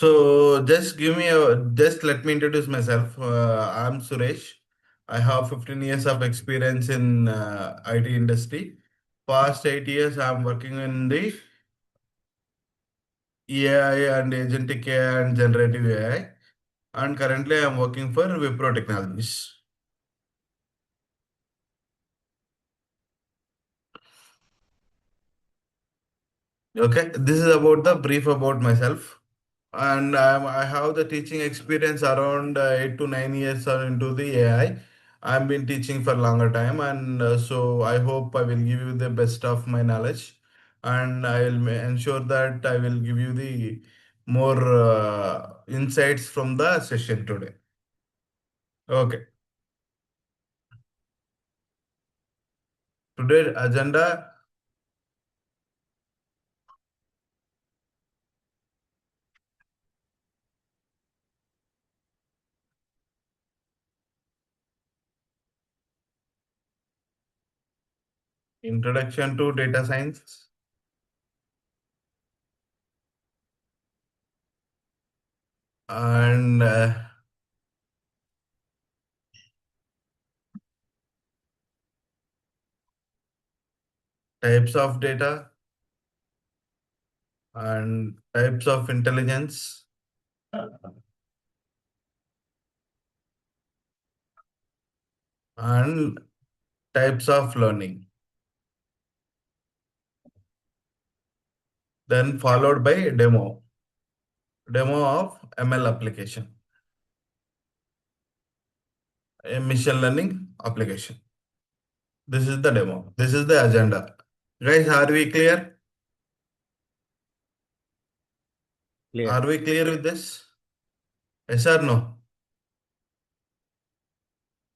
So just let me introduce myself. I'm Suresh. I have 15 years of experience in IT industry. Past 8 years, I'm working in the AI and Agentic AI and Generative AI. And currently, I'm working for Wipro Technologies. Okay, this is about the brief about myself. And I have the teaching experience around 8 to 9 years into the AI. I've been teaching for longer time, and so I hope I will give you the best of my knowledge, and I will ensure that I will give you the more insights from the session today. Okay, today agenda: introduction to data science and types of data and types of intelligence and types of learning, then followed by demo of ML application, a machine learning application. This is the demo. This is the agenda. Guys, are we clear? Clear. Are we clear with this? Yes or no?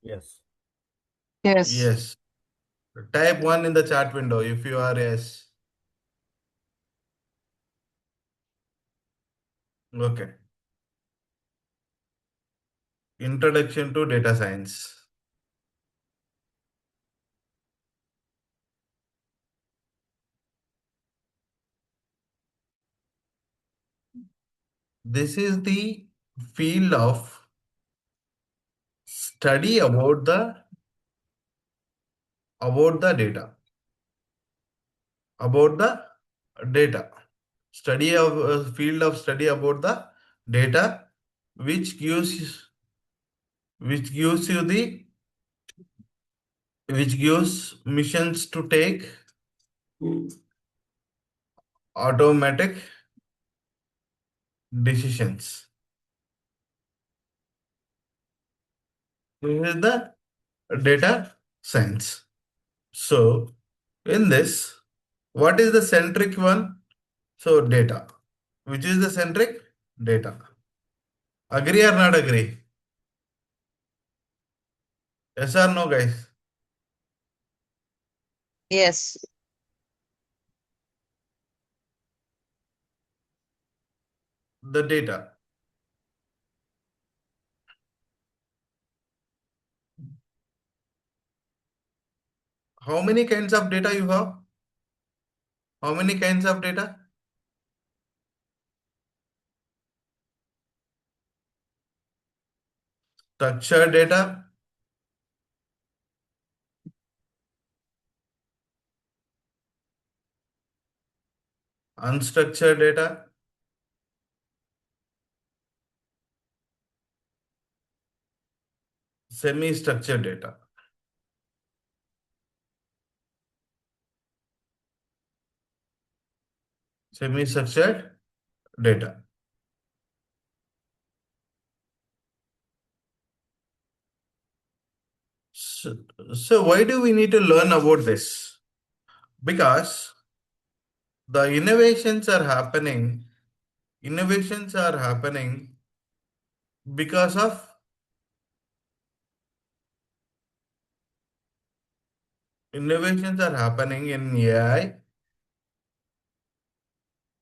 Yes. Yes. Yes. Type 1 in the chat window if you are yes. Okay. Introduction to data science. This is the field of study about the data. About the data. Study of field of study about the data, which gives you the which gives missions to take automatic decisions. This is the data science. So in this, what is the centric one? So data. Which is the centric? Data. Agree or not agree? Yes or no, guys? Yes. The data. How many kinds of data you have? How many kinds of data? Structured data, unstructured data, semi-structured data. Semi-structured data. So, so why do we need to learn about this? Because the innovations are happening because of innovations are happening in AI.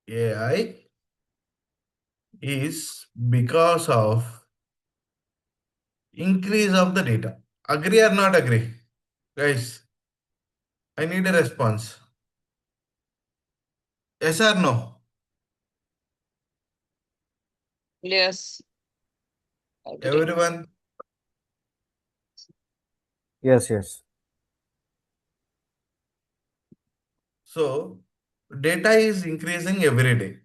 AI is because of increase of the data. Agree or not agree? Guys, I need a response. Yes or no? Yes. Agree. Everyone. Yes, yes. So data is increasing every day.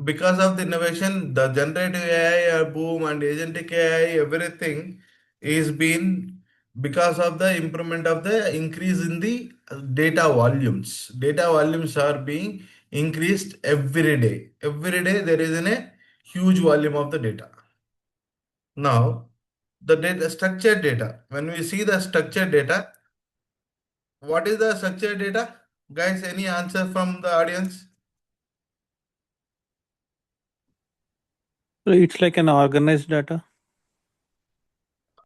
Because of the innovation, the generative AI boom and agentic AI, everything is been because of the improvement of the increase in the data volumes. Data volumes are being increased every day. Every day there is a huge volume of the data. Now, the data structured data. When we see the structured data, what is the structured data? Guys, any answer from the audience? So it's like an organized data.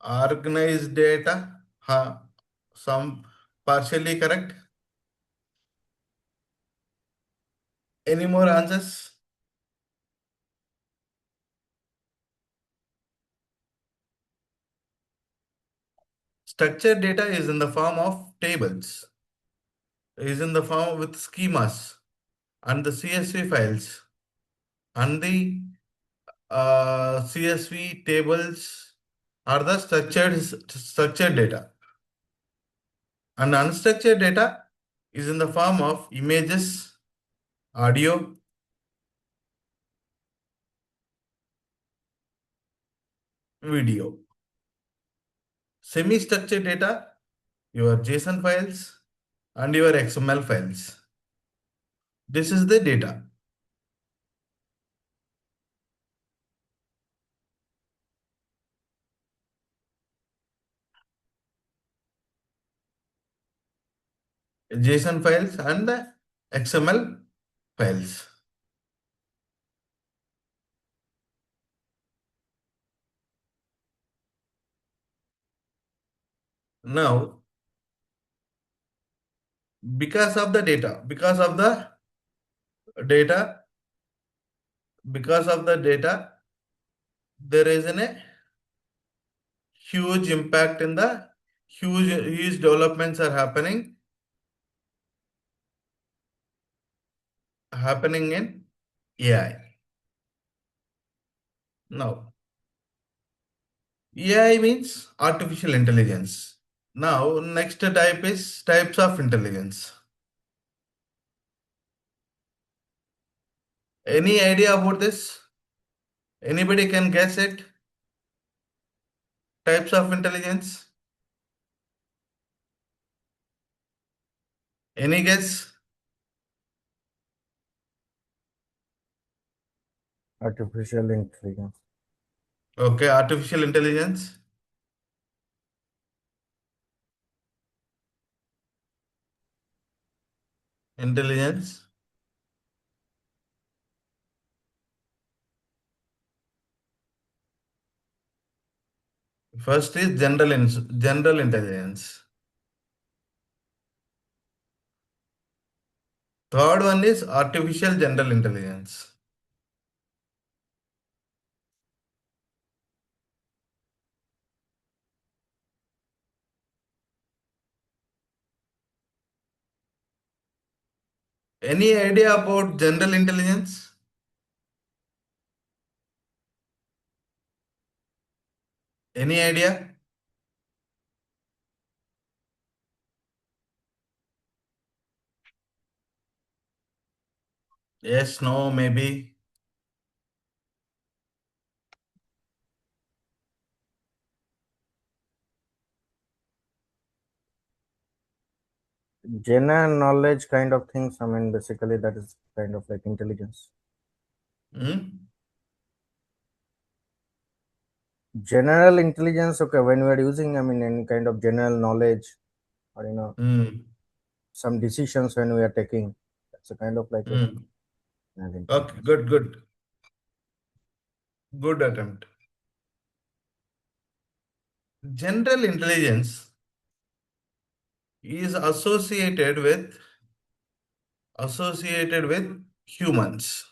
Organized data, some partially correct. Any more answers? Structured data is in the form of tables, is in the form with schemas and the CSV files and the CSV tables are the structured data. And unstructured data is in the form of images, audio, video. Semi-structured data, your JSON files and your XML files. This is the data. JSON files and the XML files. Now, because of the data, data, because of the data, there is a huge impact in the huge developments are happening in AI. Now, AI means artificial intelligence. Now, next type is types of intelligence. Any idea about this? Anybody can guess it? Types of intelligence? Any guess? Artificial intelligence. Okay, artificial intelligence. Intelligence. First is general intelligence. Third one is artificial general intelligence. Any idea about general intelligence? Any idea? Yes, no, maybe. General knowledge kind of things. I mean, basically, that is kind of like intelligence. Hmm? General intelligence, okay, when we are using, I mean, any kind of general knowledge or, Hmm. some decisions when we are taking, that's a kind of like a Hmm. general Okay, intelligence. good attempt. General intelligence is associated with humans.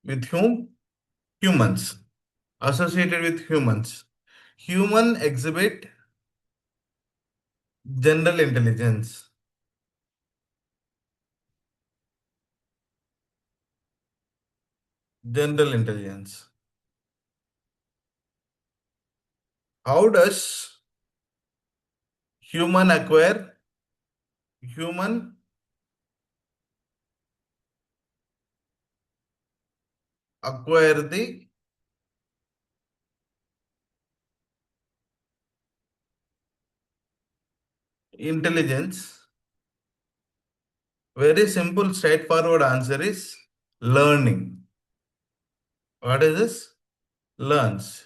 With whom? Humans. Associated with humans. Human exhibit general intelligence. General intelligence. How does human acquire human acquire the intelligence? Very simple, straightforward answer is learning. What is this? Learns.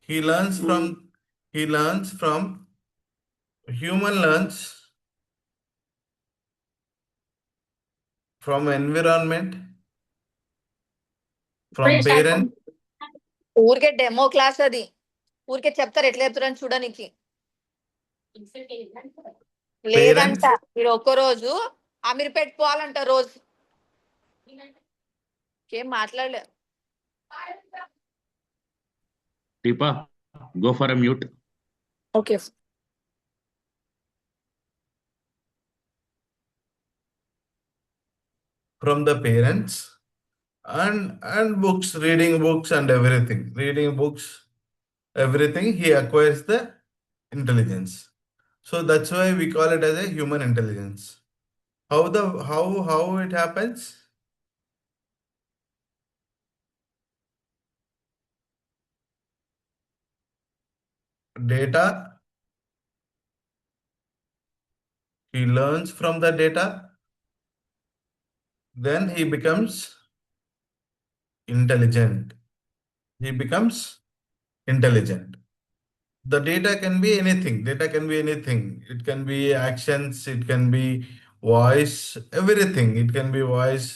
He learns from he learns from human learns from environment, from parent. ఊరికే demo class అది. ఊరికే చెప్తారు ఎట్లా చెప్తారని చూడడానికి. లేదంట మీరు ఒక్క రోజు అమీర్పేట్ పోవాలంట రోజు. ఏం మాట్లాడలే. Deepa, go for a mute. Okay. From the parents and books, reading books and everything. Reading books, everything, he acquires the intelligence. So that's why we call it as a human intelligence. How it happens? Data. He learns from the data. Then he becomes intelligent. He becomes intelligent. The data can be anything. Data can be anything. It can be actions. It can be voice. Everything. It can be voice.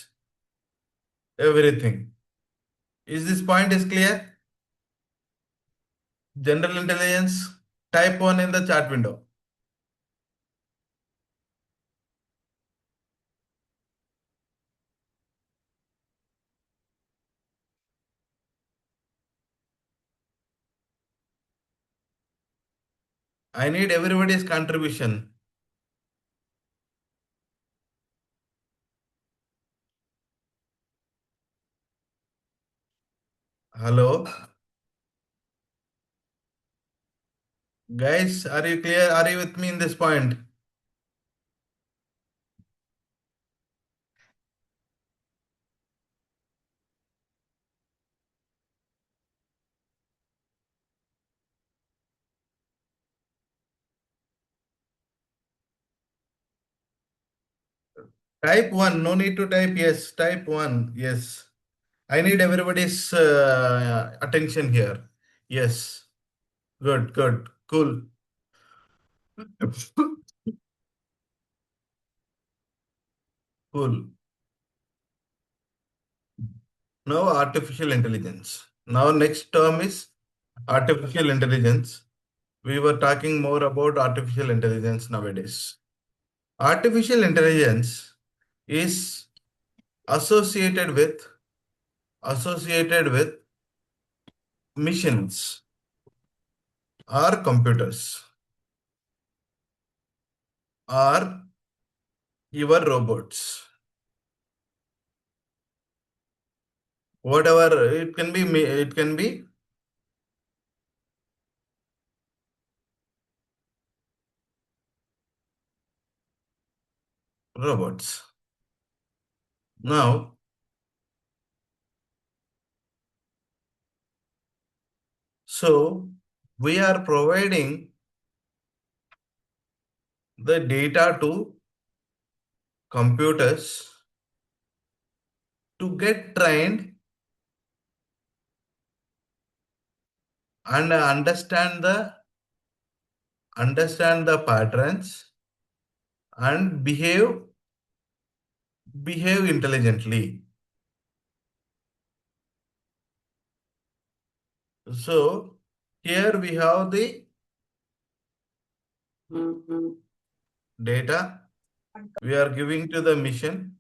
Everything. Is this point is clear? General intelligence. Type 1 in the chat window. I need everybody's contribution. Hello? Guys, are you clear? Are you with me in this point? Type 1. No need to type yes. Type 1. Yes. I need everybody's attention here. Yes. Good, good, cool. Cool. Now artificial intelligence. Now next term is artificial intelligence. We were talking more about artificial intelligence nowadays. Artificial intelligence is associated with machines or computers or your robots. Whatever it can be, it can be robots. Now, so we are providing the data to computers to get trained and understand the patterns and behave intelligently. So here we have the data we are giving to the mission.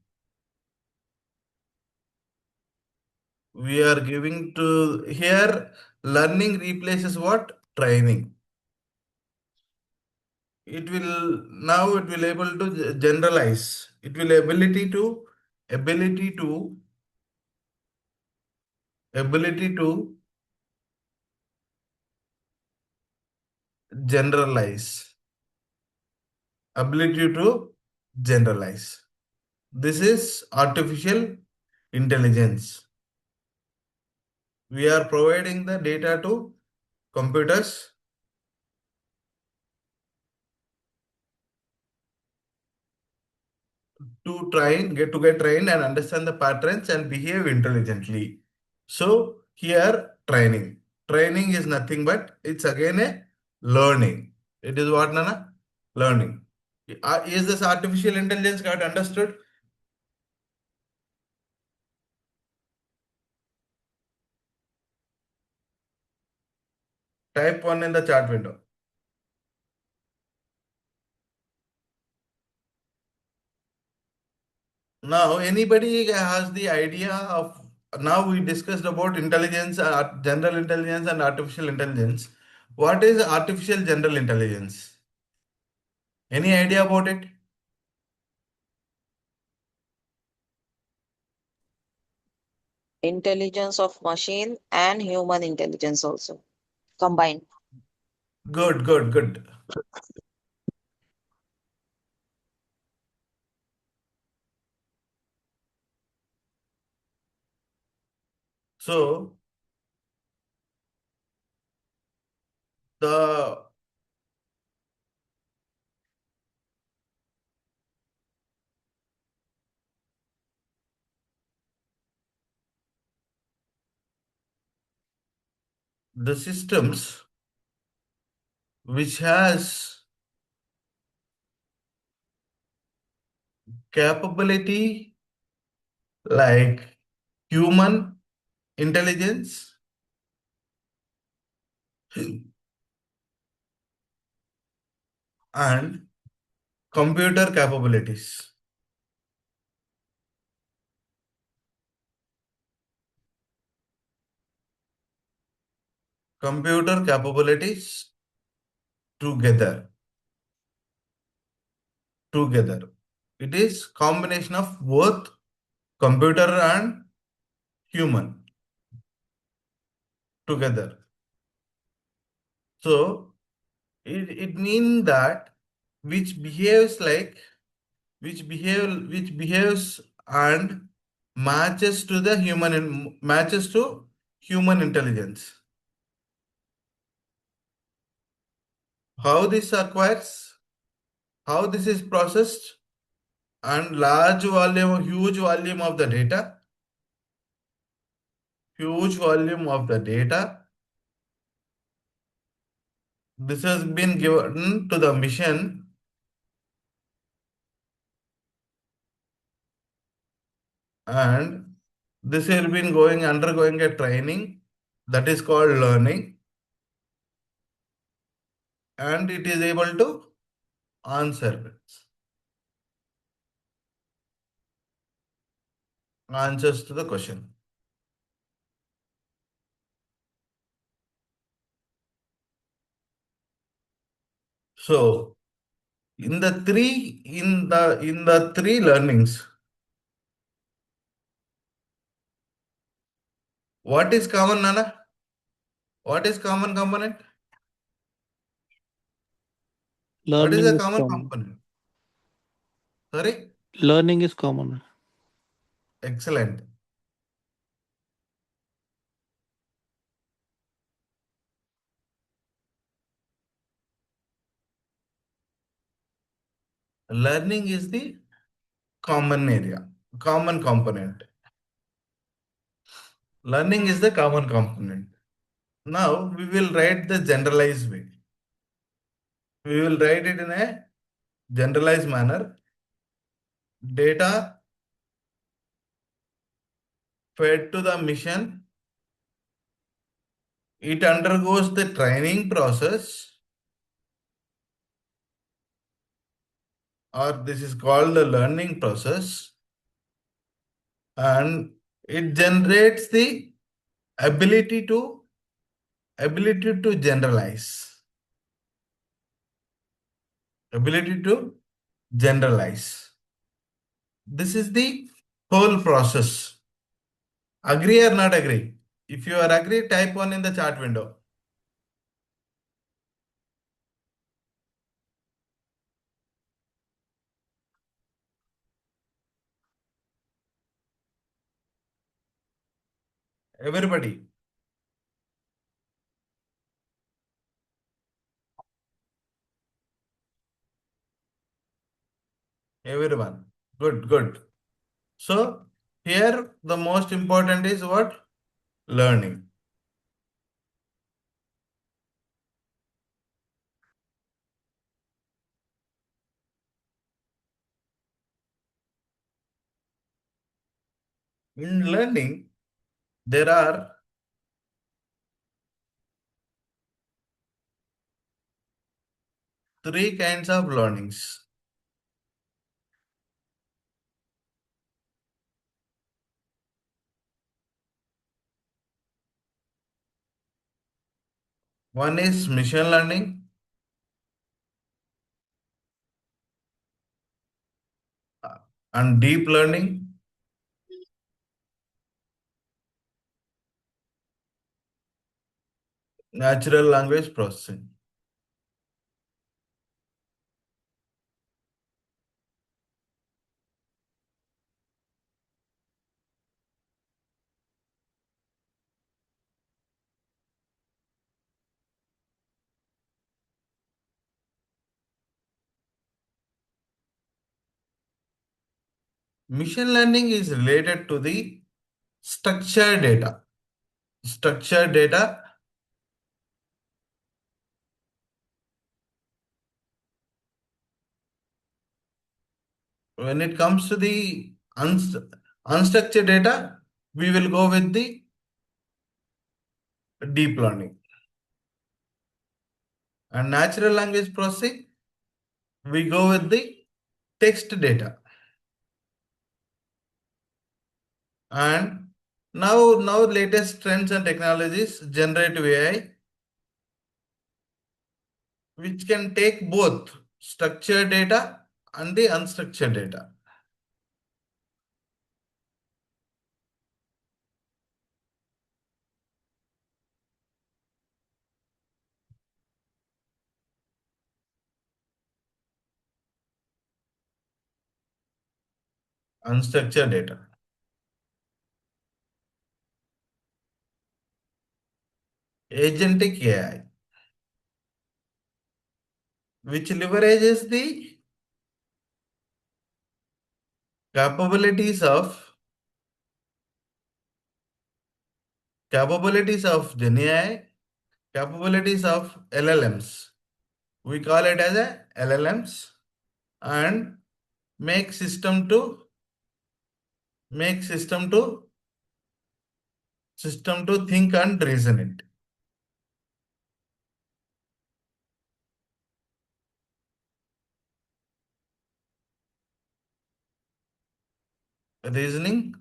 We are giving to here learning replaces what? Training. It will able to generalize. It will ability to ability to generalize. Ability to generalize. This is artificial intelligence. We are providing the data to computers to get trained and understand the patterns and behave intelligently. So here training is nothing but it's again a learning. It is what, Nana? Learning. Is this artificial intelligence got understood? Type 1 in the chat window. Now, anybody has the idea of, now we discussed about intelligence, general intelligence and artificial intelligence. What is artificial general intelligence? Any idea about it? Intelligence of machine and human intelligence also combined. Good, good, good. So, the systems which has capability like human intelligence and computer capabilities. Computer capabilities together. It is combination of both computer and human together. So it means that which behaves like which behaves and matches to human intelligence. How this acquires, how this is processed, and huge volume of the data, this has been given to the mission and this has been undergoing a training that is called learning, and it is able to answer answers to the question. So in the three learnings, what is common, Nana? What is common component? What is Learning the is common common. component? Sorry? Learning is common. Excellent. Learning is the common component. Learning is the common component. Now we will write the generalized way. We will write it in a generalized manner. Data fed to the mission. It undergoes the training process, or this is called the learning process, and it generates the ability to generalize. Ability to generalize. This is the whole process. Agree or not agree? If you are agree, type 1 in the chat window. Everybody. Everyone. Good, good. So here the most important is what? Learning. In learning, there are three kinds of learnings. One is machine learning, and deep learning, natural language processing. Machine learning is related to the structured data. Structured data, when it comes to the unstructured data, we will go with the deep learning. And natural language processing, we go with the text data. And now latest trends and technologies, generative AI, which can take both structured data and the unstructured data. Unstructured data. Agentic AI, which leverages the capabilities of GenAI, capabilities of LLMs. We call it as a LLMs, and make system to think and reason it. Reasoning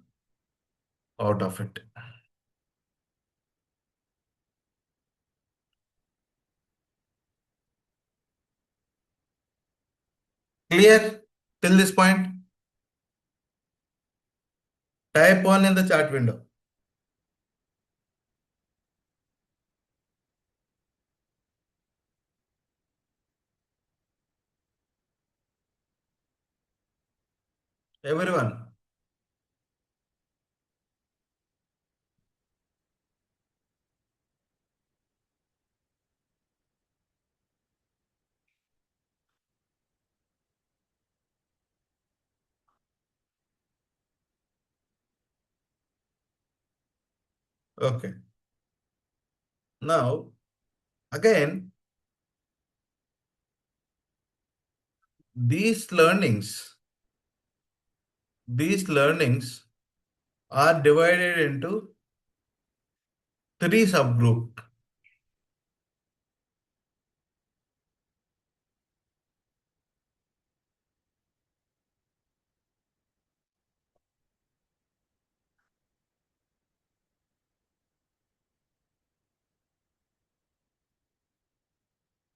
out of it. Clear till this point? Type 1 in the chat window. Everyone. Okay. Now, again, these learnings are divided into three subgroups.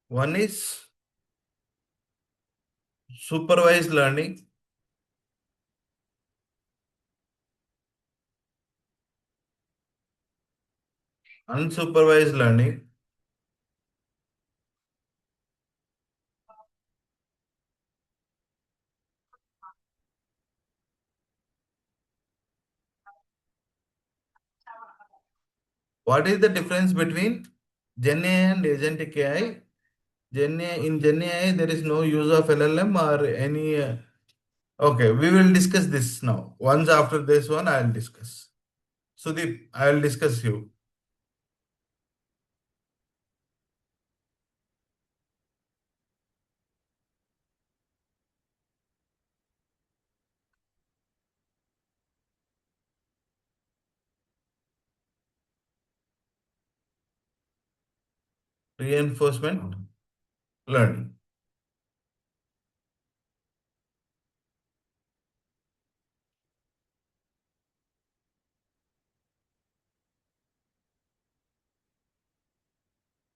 One is supervised learning. Unsupervised learning. What is the difference between GenAI and Agentic AI? In GenAI, there is no use of LLM or any. Okay, we will discuss this now. Once after this one, I will discuss. Sudeep, I will discuss you. Reinforcement learning.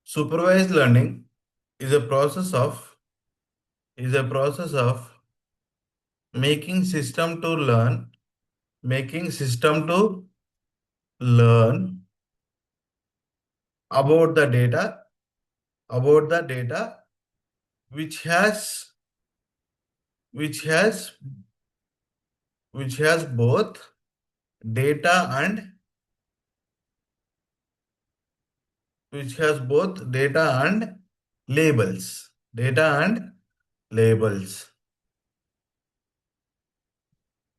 Supervised learning is a process of making system to learn, making system to learn about the data, about the data which has which has which has both data and which has both data and labels. Data and labels.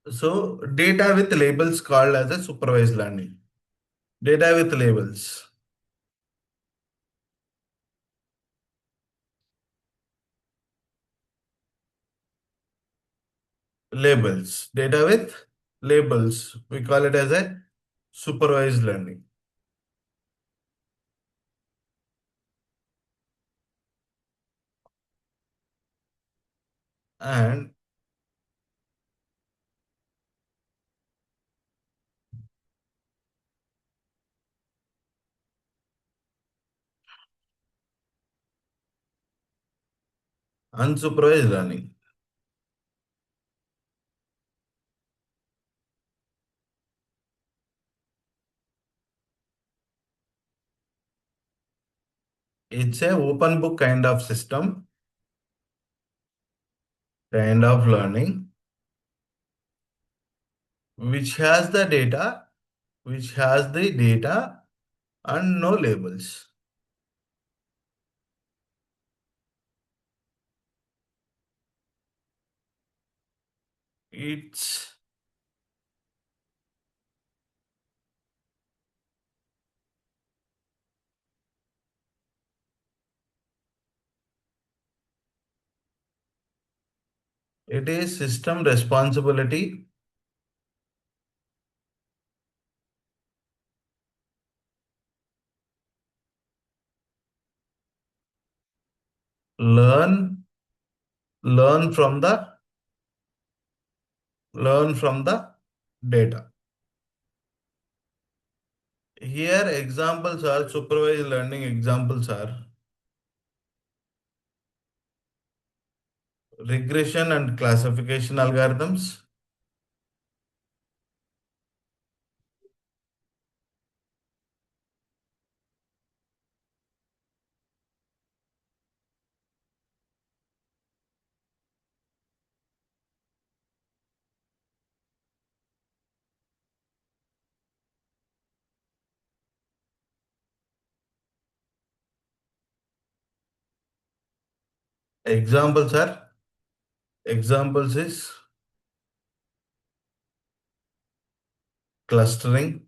So data with labels called as a supervised learning. Data with labels. Labels. Data with labels. We call it as a supervised learning. And unsupervised learning. It's a open book kind of system, kind of learning, which has the data, and no labels. It's it is system responsibility. Learn, learn from the learn from the data. Here examples are supervised learning examples are regression and classification algorithms, examples are examples is clustering,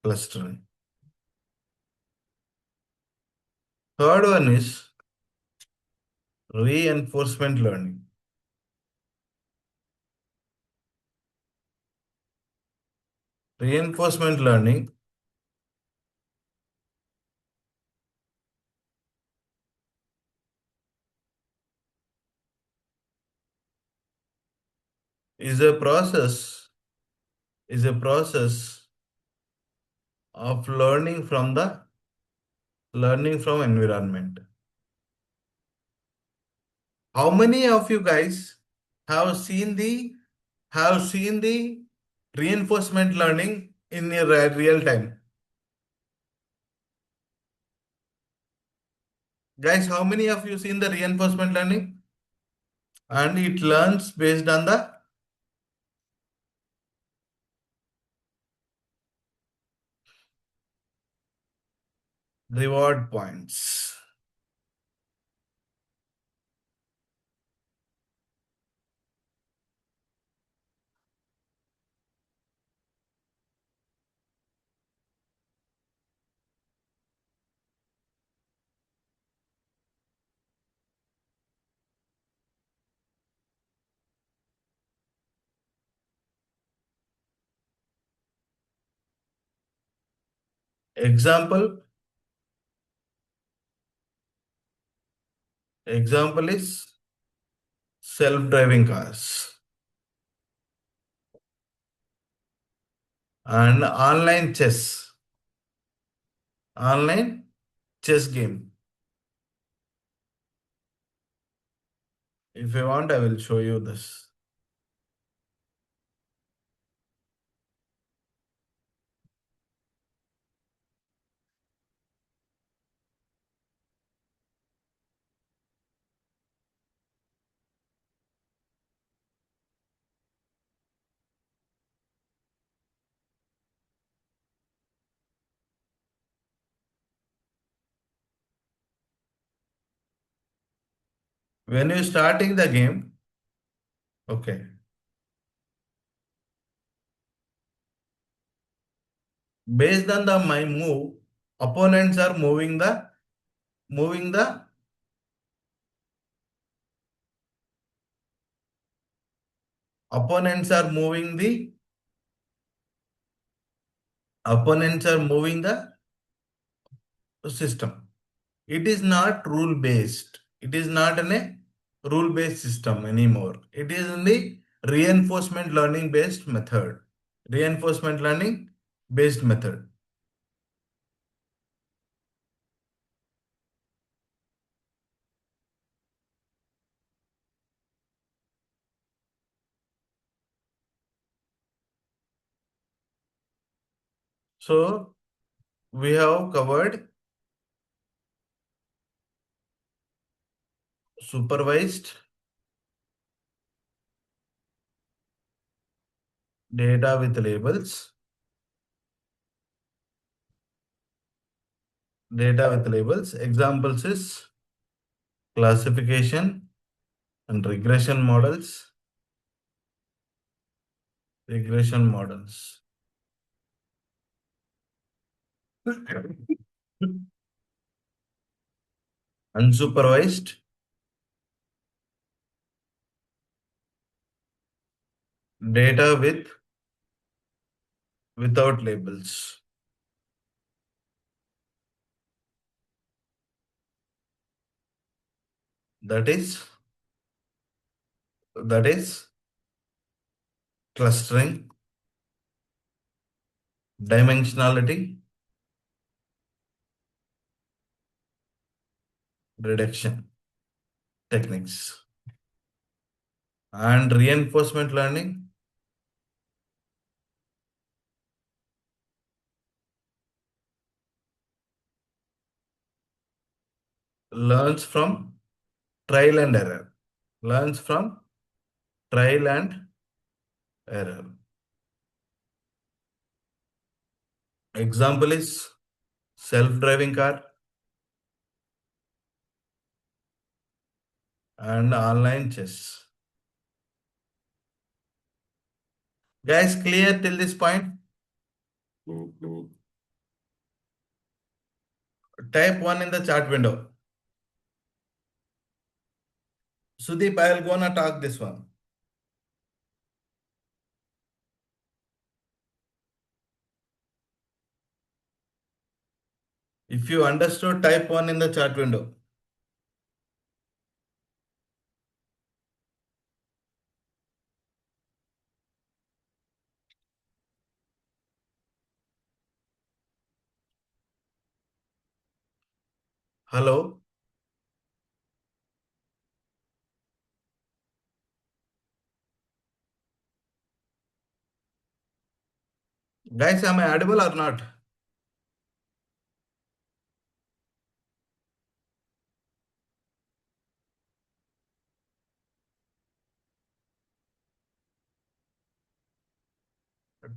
clustering. Third one is reinforcement learning. Reinforcement learning is a process of learning from environment. How many of you guys have seen the reinforcement learning in a real time. Guys, how many of you seen the reinforcement learning? And it learns based on the reward points. Example is self-driving cars and online chess game. If you want, I will show you this. When you're starting the game, okay, based on the my move, opponents are moving the opponents are moving the opponents are moving the system. It is not rule based. It is not a rule based system anymore. It is in the reinforcement learning based method. Reinforcement learning based method. So we have covered supervised data with labels, examples is classification and regression models. Unsupervised data without labels. That is clustering, dimensionality, reduction techniques, and reinforcement learning learns from trial and error. Learns from trial and error. Example is self-driving car and online chess. Guys, clear till this point? Type 1 in the chat window. Sudeep, I will gonna talk this one. If you understood, type 1 in the chat window. Hello? Guys, am I audible or not?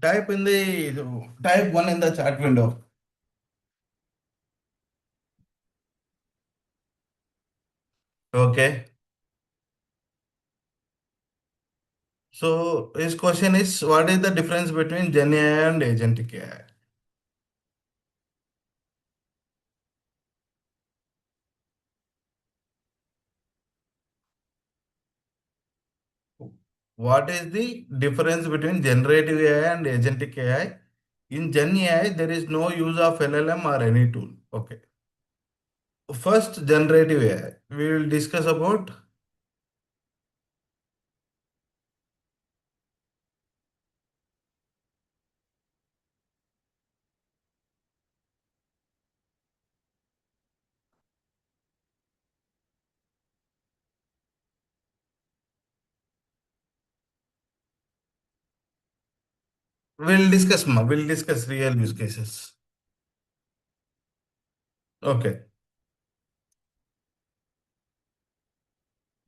Type one in the chat window. Okay. So his question is, what is the difference between GenAI and Agentic AI? What is the difference between generative AI and agentic AI? In Gen AI, there is no use of LLM or any tool. Okay. First, generative AI. We will discuss about. We'll discuss real use cases. Okay.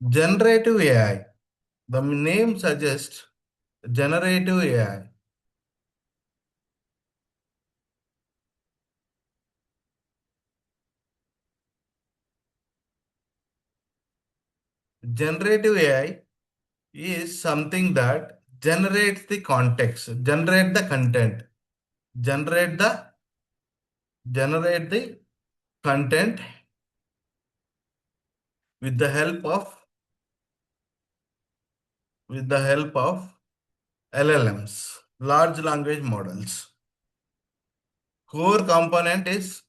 Generative AI. The name suggests generative AI. Generative AI is something that generates the context, generate the generate the content with the help of LLMs, large language models. Core component is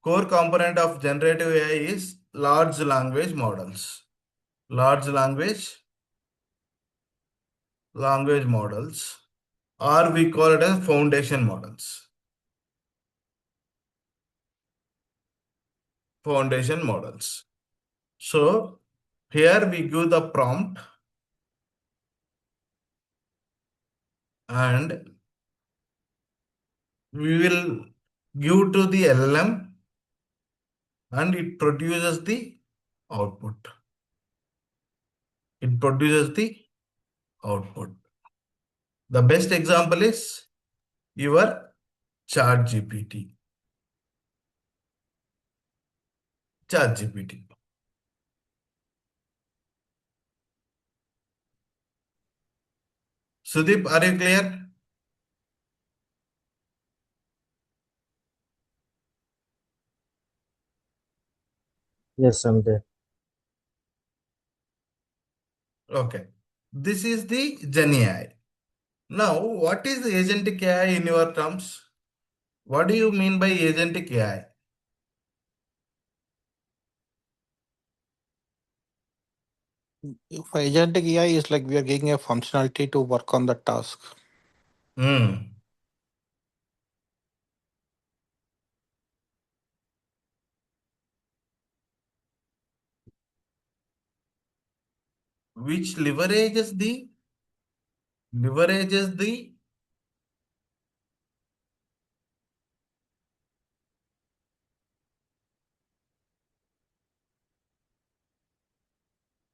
core component of generative AI is large language models. Large language models, or we call it as foundation models. Foundation models. So here we give the prompt and we will give to the LLM and it produces the output. It produces the output. The best example is your chat GPT. Chat GPT. Sudeep, are you clear? Yes, I'm there. Okay. This is the GenAI. Now, what is agentic AI in your terms? What do you mean by agentic AI? For agentic AI is like we are giving a functionality to work on the task. Hmm.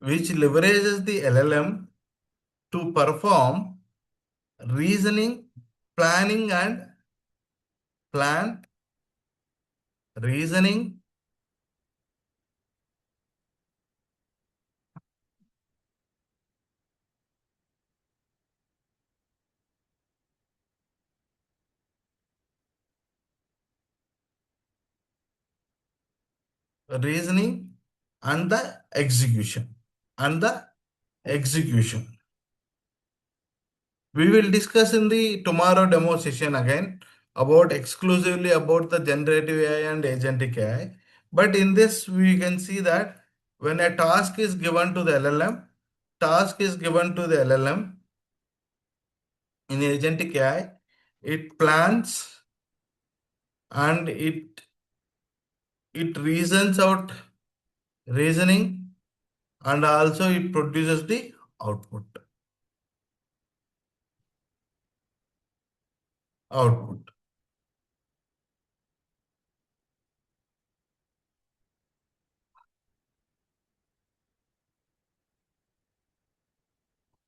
Which leverages the LLM to perform reasoning, planning and plan, reasoning, reasoning and the execution. And the execution. We will discuss in the tomorrow demo session again about exclusively about the generative AI and agentic AI. But in this, we can see that when a task is given to the LLM in agentic AI, it plans and it reasons out reasoning and also it produces the output. output.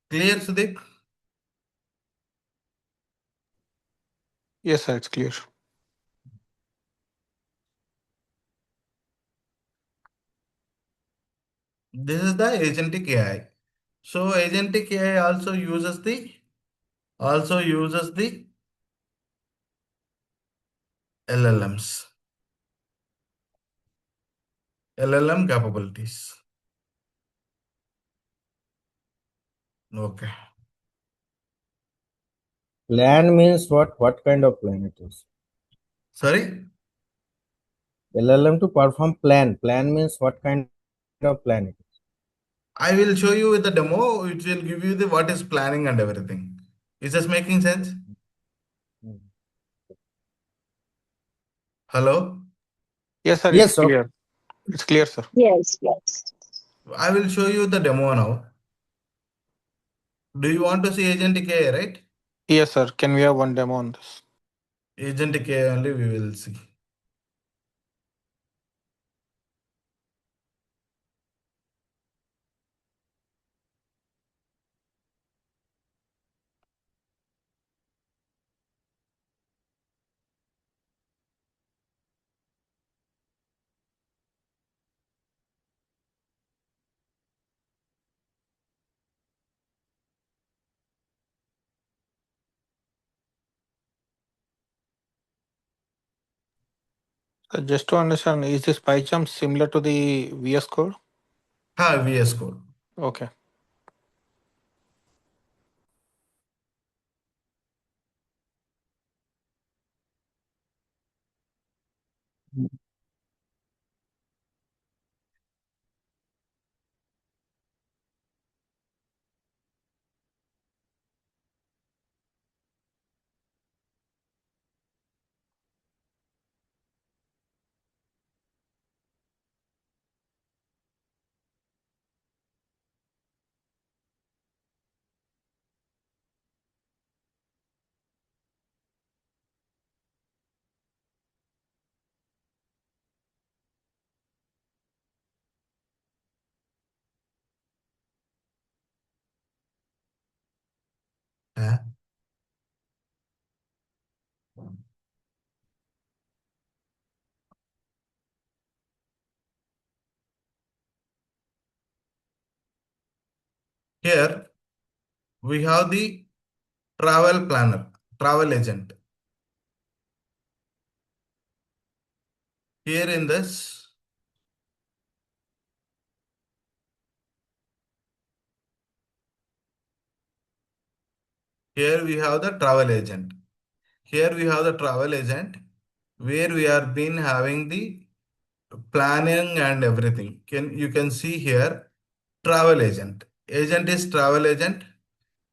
Clear, Sudeep? Yes, sir, it's clear. This is the agentic AI. So agentic AI also uses the LLMs, LLM capabilities. Okay. Plan means what? What kind of plan it is? Sorry, LLM to perform plan. Plan means what kind of plan it is? I will show you with the demo. It will give you the what is planning and everything. Is this making sense? Hmm. Hello? Yes, sir, it's Yes, okay. clear. It's clear, sir. Yes, yes. I will show you the demo now. Do you want to see agentic AI, right? Yes, sir. Can we have one demo on this? Agentic AI only we will see. Just to understand, is this PyCharm similar to the VS Code? VS Code. Okay. Uh, Here we have the travel planner, travel agent. Here in this, here we have the travel agent. Here we have the travel agent where we are been having the planning and everything. You can see here travel agent. Agent is travel agent.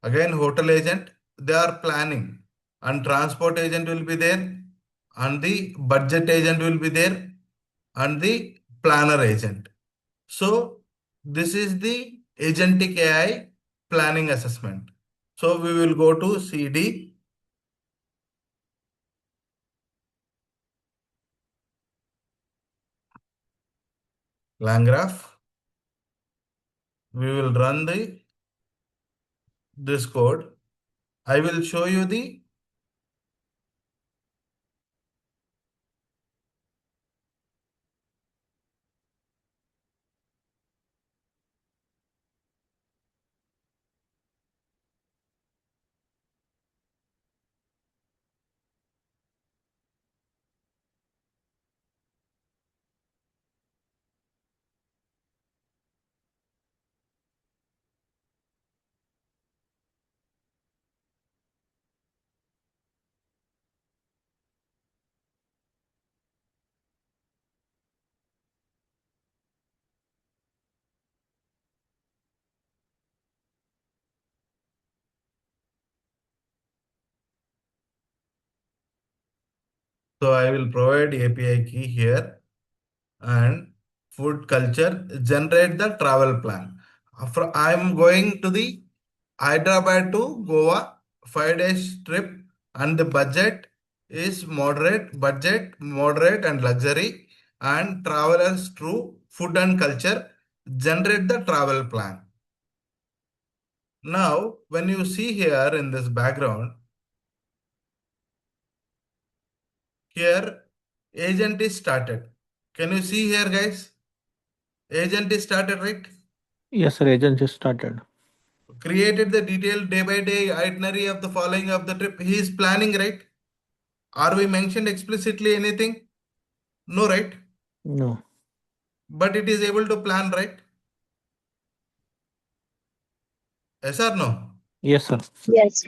Again hotel agent. They are planning. And transport agent will be there. And the budget agent will be there. And the planner agent. So this is the agentic AI planning assessment. So we will go to CD, LangGraph. We will run this code. I will show you the so I will provide API key here and food culture generate the travel plan. I am going to the Hyderabad to Goa 5 days trip and the budget, moderate and luxury, and travelers through food and culture generate the travel plan. Now, when you see here in this background, here agent is started. Can you see here, guys? Agent is started, right? Yes, sir. Agent just started. Created the detailed day by day itinerary of the following of the trip. He is planning, right? Are we mentioned explicitly anything? No, right? No. But it is able to plan, right? Yes or no? Yes, sir. Yes.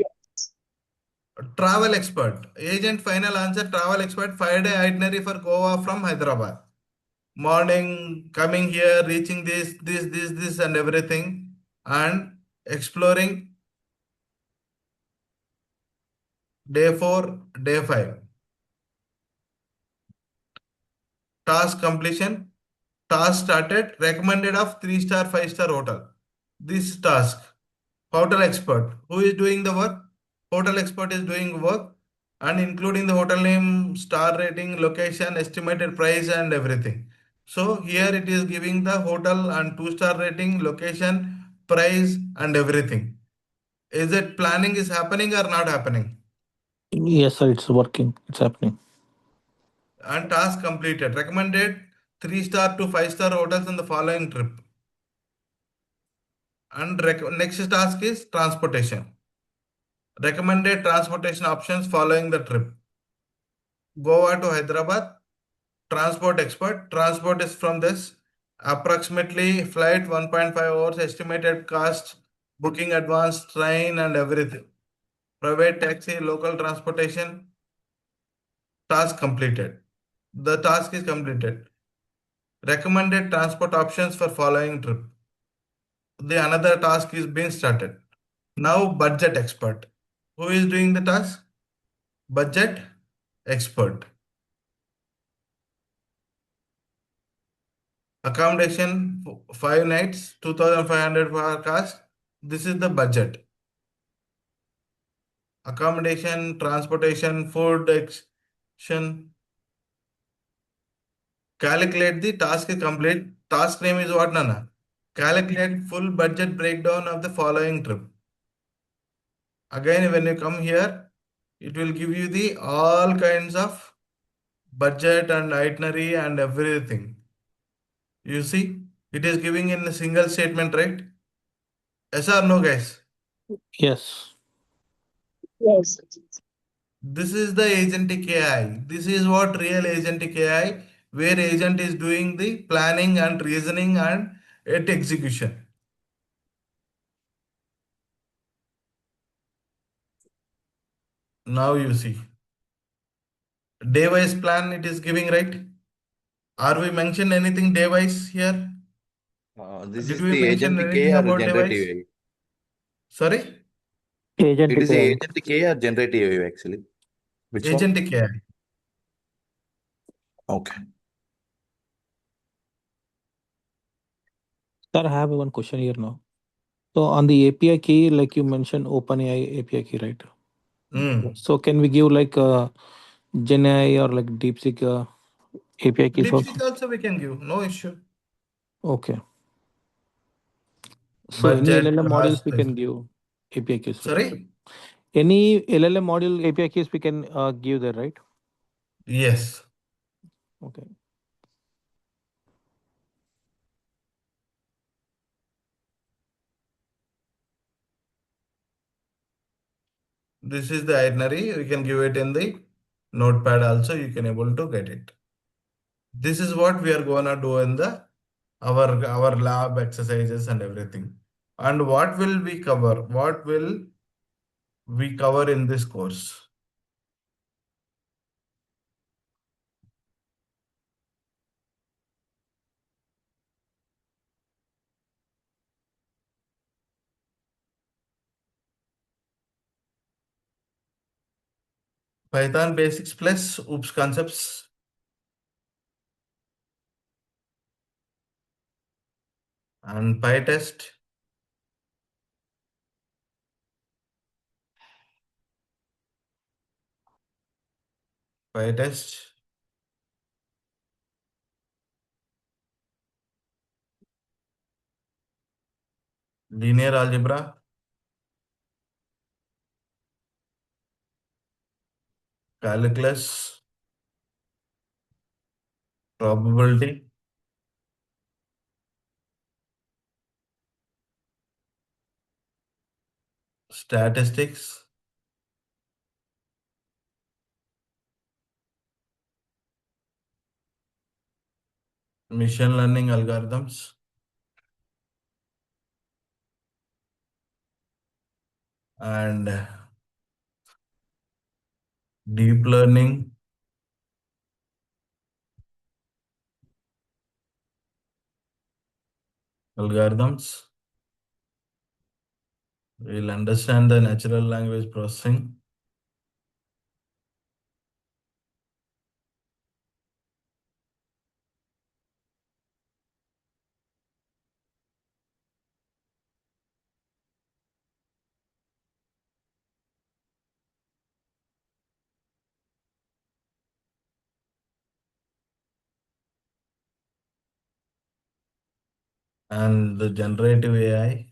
Travel expert. Agent final answer travel expert 5 day itinerary for Goa from Hyderabad. Morning, coming here, reaching this, and everything, and exploring day 4, day 5. Task completion. Task started. Recommended of 3-star, 5-star hotel. This task. Hotel expert. Who is doing the work? Hotel expert is doing work and including the hotel name, star rating, location, estimated price, and everything. So here it is giving the hotel and 2-star rating, location, price, and everything. Is it planning is happening or not happening? Yes, sir. It's working. It's happening. And task completed. Recommended 3-star to 5-star hotels in the following trip. And next task is transportation. Recommended transportation options following the trip. Goa to Hyderabad. Transport expert. Transport is from this. Approximately flight 1.5 hours. Estimated cost. Booking advance, train and everything. Private taxi, local transportation. Task completed. The task is completed. Recommended transport options for following trip. The another task is being started. Now budget expert. Who is doing the task? Budget expert. Accommodation 5 nights, 2,500 per cost. This is the budget. Accommodation, transportation, food, action. Calculate the task is complete. Task name is what, Nana? Calculate full budget breakdown of the following trip. Again, when you come here, it will give you the all kinds of budget and itinerary and everything. You see, it is giving in a single statement, right? Yes or no, guys? Yes. Yes. This is the agentic AI. This is what real agentic AI, where agent is doing the planning and reasoning and at execution. Now you see. Day-wise plan it is giving, right? Are we mentioned anything day-wise here? This Did is we the mention agentic anything AI or about generative day-wise? AI? Sorry? Agent It is the AI. agentic AI or generative AI actually. Which one? Agentic AI. Okay. Sir, I have one question here now. So on the API key, like you mentioned, OpenAI API key, right? So can we give like GenAI or like DeepSeek API keys DeepSeek also? also we can give, no issue. Okay. So any Budget, LLM models cost. we can give API keys, right? Sorry? Any LLM module API keys we can give there, right? Yes. Okay. This is the itinerary. We can give it in the notepad also. You can able to get it. This is what we are gonna do in the our lab exercises and everything. And what will we cover? What will we cover in this course? Python basics plus OOPS concepts and PyTest. PyTest, linear algebra, calculus, probability, statistics, machine learning algorithms, and deep learning algorithms. We'll understand the natural language processing. And the generative AI,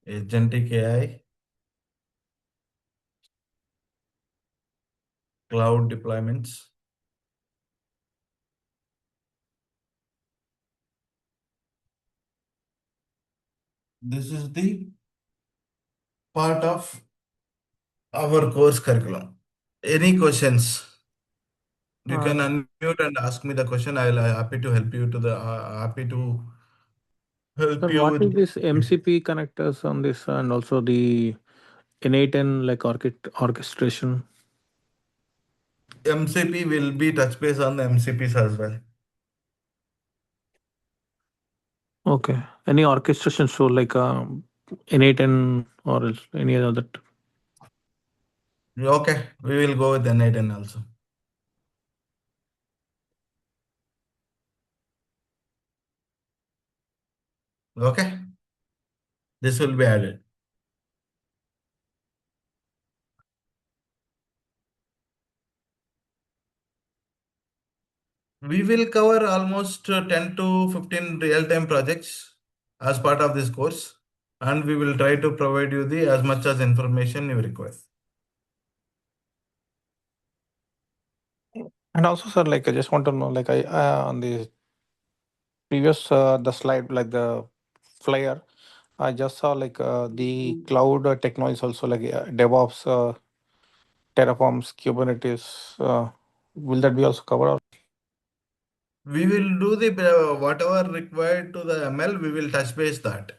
agentic AI, cloud deployments. This is the part of our course curriculum. Any questions? You can unmute and ask me the question. I'll happy to help you to the happy to help Sir, you what is with. this MCP connectors on this and also the innate and like orchestration? MCP will be touch base on the MCPs as well. Okay. Any orchestration so like innate and or else any other? Okay, we will go with N8N also. Okay, this will be added. We will cover almost 10 to 15 real-time projects as part of this course, and we will try to provide you the as much as information you require. And also, sir, like I just want to know, like I on the previous the slide, like the flyer, I just saw like the cloud technologies also like DevOps, Terraforms, Kubernetes. Will that be also covered? We will do the whatever required to the ML, we will touch base that.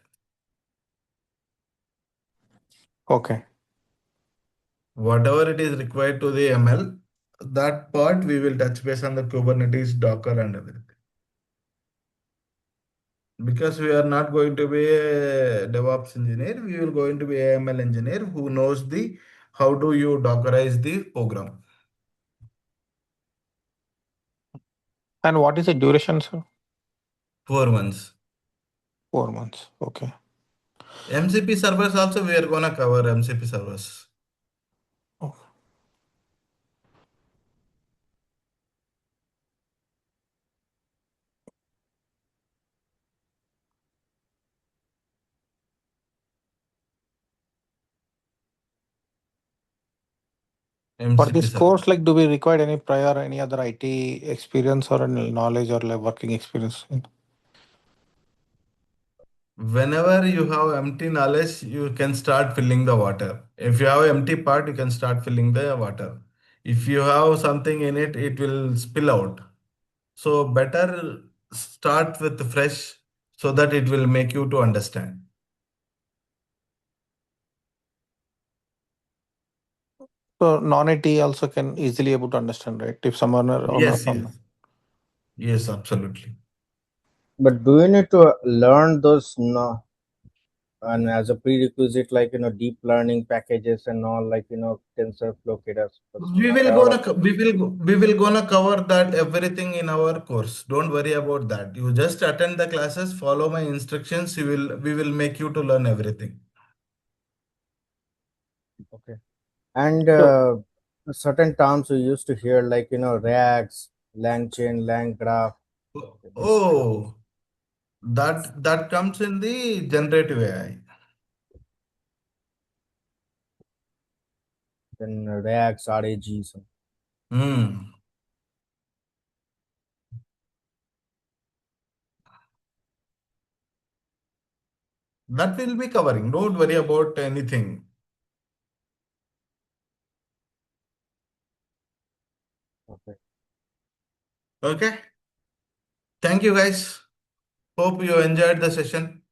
Okay. Whatever it is required to the ML, that part we will touch base on the Kubernetes, Docker, and everything. Because we are not going to be a DevOps engineer, we will going to be a ML engineer who knows the how do you Dockerize the program. And what is the duration, sir? 4 months. 4 months. Okay. MCP servers also we are gonna cover MCP servers. Oh. For MCP this server. course, like, do we require any prior, any other IT experience or any knowledge or like working experience? Whenever you have empty knowledge, you can start filling the water. If you have empty part, you can start filling the water. If you have something in it, it will spill out. So better start with fresh so that it will make you to understand. So non-IT also can easily able to understand, right? If someone are on a, Yes, yes. Yes, absolutely. But do you need to learn those no, and as a prerequisite, like deep learning packages and all, like TensorFlow, Keras, We will gonna cover that everything in our course. Don't worry about that. You just attend the classes, follow my instructions. We will make you to learn everything. And certain terms we used to hear, like RAGs, LangChain, LangGraph. Oh, that comes in the generative AI. Then RAGs, RAGs. Hmm. That will be covering. Don't worry about anything. Okay. Okay. Thank you, guys. Hope you enjoyed the session.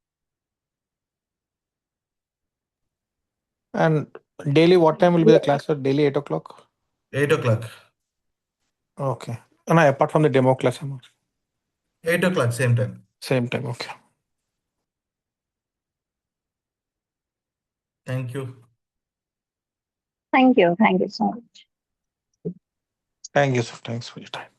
And daily, what time will be the class? Sir? Daily 8 o'clock? 8 o'clock. Okay. And apart from the demo class, 8 o'clock, same time. same time. Okay. Thank you. Thank you. Thank you so much. Thank you, sir. Thanks for your time.